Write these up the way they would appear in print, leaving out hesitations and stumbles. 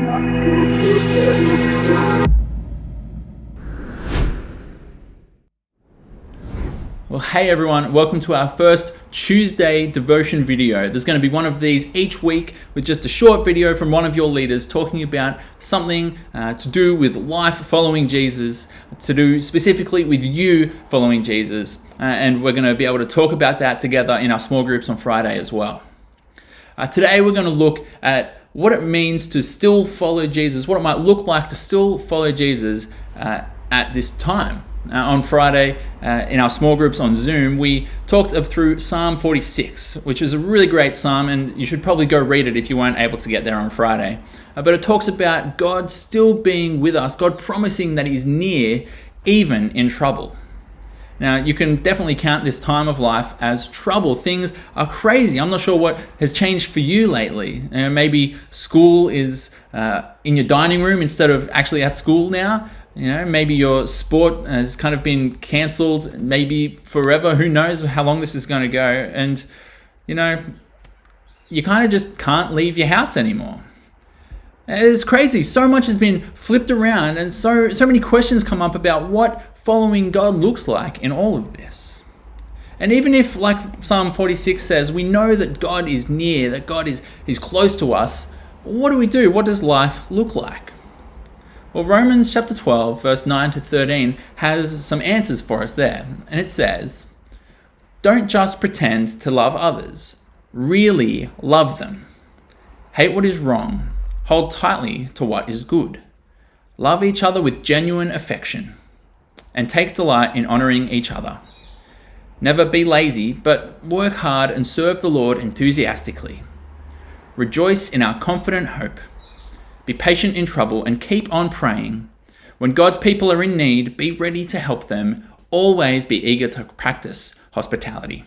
Well, hey everyone, welcome to our first Tuesday devotion video. There's going to be one of these each week with just a short video from one of your leaders talking about something to do with life following Jesus, to do specifically with you following Jesus. And we're going to be able to talk about that together in our small groups on Friday as well. Today we're going to look at what it means to still follow Jesus, what it might look like to still follow Jesus at this time. On Friday, in our small groups on Zoom, we talked through Psalm 46, which is a really great psalm, and you should probably go read it if you weren't able to get there on Friday. But it talks about God still being with us, God promising that He's near, even in trouble. Now, you can definitely count this time of life as trouble. Things are crazy. I'm not sure what has changed for you lately. Maybe school is in your dining room instead of actually at school now. Maybe your sport has kind of been cancelled, maybe forever. Who knows how long this is going to go? And, you kind of just can't leave your house anymore. It's crazy. So much has been flipped around, and so many questions come up about what following God looks like in all of this. And even if, like Psalm 46 says, we know that God is near, that God is close to us, what do we do? What does life look like? Well, Romans chapter 12, verse 9 to 13 has some answers for us there. And it says, "Don't just pretend to love others. Really love them. Hate what is wrong. Hold tightly to what is good. Love each other with genuine affection. And take delight in honoring each other. Never be lazy, but work hard and serve the Lord enthusiastically. Rejoice in our confident hope. Be patient in trouble and keep on praying. When God's people are in need, be ready to help them. Always be eager to practice hospitality."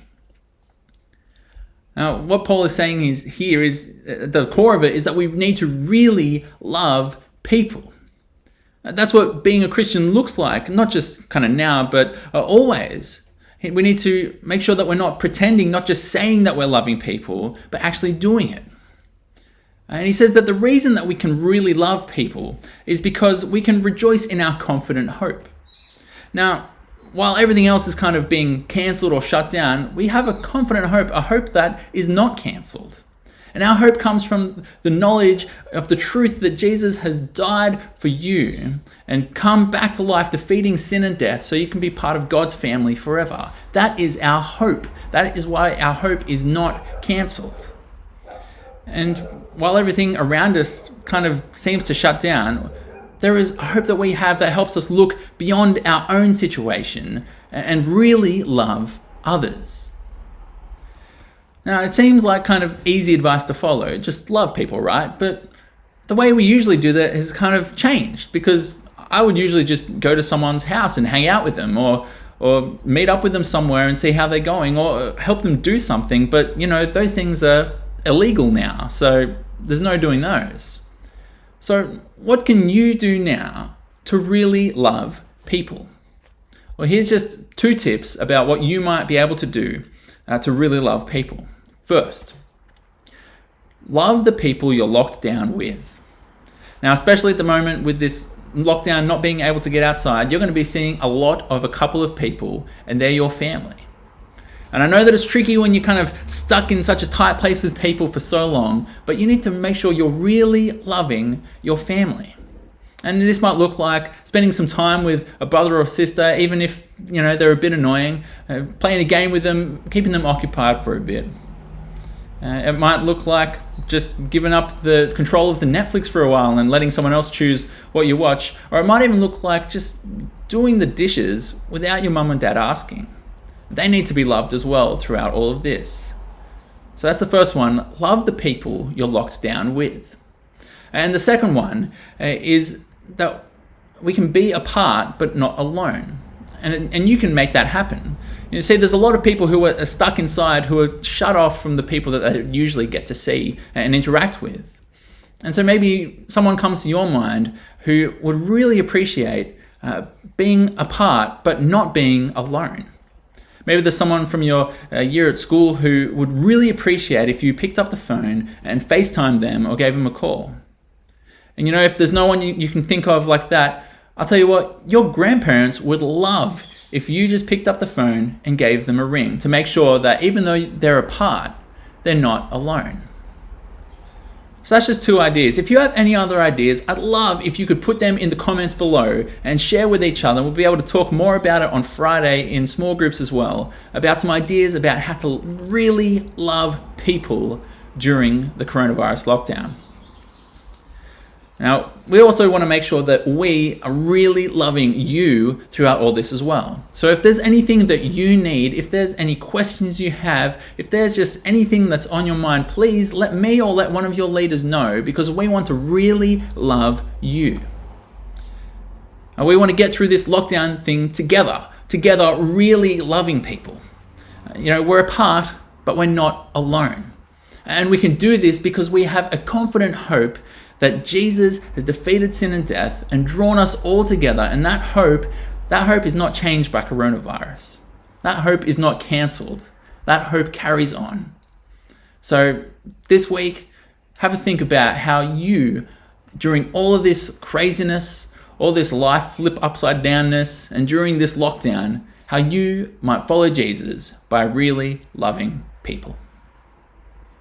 Now, what Paul is saying here is the core of it is that we need to really love people. That's what being a Christian looks like, not just kind of now, but always. We need to make sure that we're not pretending, not just saying that we're loving people, but actually doing it. And he says that the reason that we can really love people is because we can rejoice in our confident hope. Now, while everything else is kind of being cancelled or shut down, we have a confident hope, a hope that is not cancelled. And our hope comes from the knowledge of the truth that Jesus has died for you and come back to life, defeating sin and death, so you can be part of God's family forever. That is our hope. That is why our hope is not cancelled. And while everything around us kind of seems to shut down, there is a hope that we have that helps us look beyond our own situation and really love others. Now, it seems like kind of easy advice to follow, just love people, right? But the way we usually do that has kind of changed, because I would usually just go to someone's house and hang out with them, or meet up with them somewhere and see how they're going, or help them do something. But, those things are illegal now, so there's no doing those. So what can you do now to really love people? Well, here's just 2 tips about what you might be able to do to really love people. First, love the people you're locked down with. Now, especially at the moment with this lockdown, not being able to get outside, you're going to be seeing a lot of a couple of people, and they're your family. And I know that it's tricky when you're kind of stuck in such a tight place with people for so long, but you need to make sure you're really loving your family. And this might look like spending some time with a brother or sister, even if, they're a bit annoying, playing a game with them, keeping them occupied for a bit. It might look like just giving up the control of the Netflix for a while and letting someone else choose what you watch. Or it might even look like just doing the dishes without your mum and dad asking. They need to be loved as well throughout all of this. So that's the first one. Love the people you're locked down with. And the second one is that we can be apart but not alone. And you can make that happen. See, there's a lot of people who are stuck inside, who are shut off from the people that they usually get to see and interact with. And so maybe someone comes to your mind who would really appreciate being apart but not being alone. Maybe there's someone from your year at school who would really appreciate if you picked up the phone and FaceTimed them or gave them a call. And if there's no one you can think of like that, I'll tell you what, your grandparents would love if you just picked up the phone and gave them a ring to make sure that even though they're apart, they're not alone. So that's just 2 ideas. If you have any other ideas, I'd love if you could put them in the comments below and share with each other. We'll be able to talk more about it on Friday in small groups as well, about some ideas about how to really love people during the coronavirus lockdown. Now, we also want to make sure that we are really loving you throughout all this as well. So if there's anything that you need, if there's any questions you have, if there's just anything that's on your mind, please let me or let one of your leaders know, because we want to really love you. And we want to get through this lockdown thing together, really loving people. We're apart, but we're not alone. And we can do this because we have a confident hope that Jesus has defeated sin and death and drawn us all together. And that hope is not changed by coronavirus. That hope is not cancelled. That hope carries on. So this week, have a think about how you, during all of this craziness, all this life flip upside downness, and during this lockdown, how you might follow Jesus by really loving people.